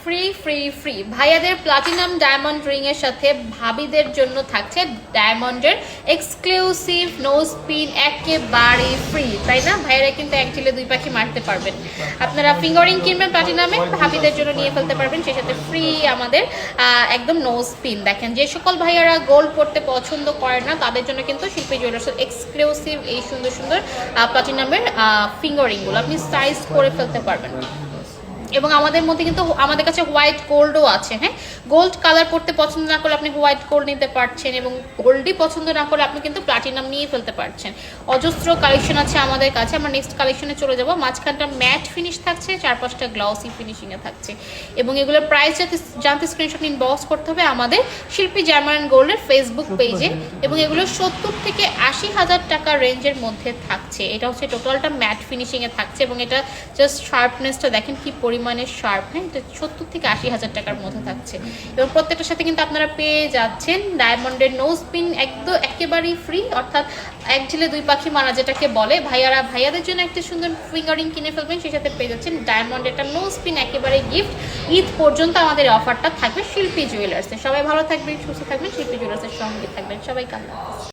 Free free free ভাইয়াদের platinum diamond ring এর সাথে ভাবিদের জন্য থাকছে ডায়মন্ডের এক্সক্লুসিভ নোজ পিন, একেবারে ফ্রি, তাই না? ভাইয়ারা কিন্তু এক ঢিলে দুই পাখি মারতে পারবেন। আপনারা ফিঙ্গারিং কিনবেন প্লাটিনামে, ভাবিদের জন্য নিয়ে ফেলতে পারবেন, সেই সাথে ফ্রি আমাদের একদম নোজ পিন। দেখেন যে সকল ভাইয়ারা গোল্ড পড়তে পছন্দ করেন না তাদের জন্য কিন্তু শিল্পী জুয়েলার্সের এক্সক্লুসিভ এই সুন্দর সুন্দর প্লাটিনামের ফিঙ্গারিংগুলো আপনি সাইজ করে ফেলতে পারবেন। এবং আমাদের মধ্যে কিন্তু আমাদের কাছে হোয়াইট গোল্ডও আছে। হ্যাঁ, গোল্ড কালার পড়তে পছন্দ না করলে আপনি হোয়াইট গোল্ড নিতে পারছেন, এবং গোল্ডই পছন্দ না করলে আপনি কিন্তু প্লাটিনাম নিয়ে ফেলতে পারছেন। অজস্র কালেকশন আছে আমাদের কাছে। আমরা নেক্সট কালেকশনে চলে যাব। মাঝখানটা ম্যাট ফিনিশ থাকছে, চারপাশটা গ্লসি ফিনিশিংয়ে থাকছে, এবং এগুলোর প্রাইস জানতে স্ক্রিনশট ইনবক্স করতে হবে আমাদের শিল্পী ডায়মন্ড গোল্ডের ফেসবুক পেজে। এবং এগুলো 70 থেকে 80,000 টাকা রেঞ্জের মধ্যে থাকছে। এটা হচ্ছে টোটালটা ম্যাট ফিনিশিংয়ে থাকছে, এবং এটা জাস্ট শার্পনেসটা দেখেন কি পরিমাণে শার্প। হ্যাঁ, এটা 70 থেকে 80,000 টাকার মধ্যে থাকছে, এবং প্রত্যেকটার সাথে কিন্তু আপনারা পেয়ে যাচ্ছেন ডায়মন্ডের নোজ পিন একদম একেবারেই ফ্রি, অর্থাৎ এক ঢিলে দুই পাখি মারা যেটাকে বলে। ভাইয়াদের জন্য একটা সুন্দর ফিঙ্গারিং কিনে ফেলবেন, সেই সাথে পেয়ে যাচ্ছেন ডায়মন্ডের একটা নোজ পিন একেবারে গিফট। ঈদ পর্যন্ত আমাদের অফারটা থাকবে শিল্পী জুয়েলার্সে। সবাই ভালো থাকবেন, সুস্থ থাকবেন, শিল্পী জুয়েলার্সের সঙ্গে থাকবেন। সবাই আল্লাহ হাফেজ।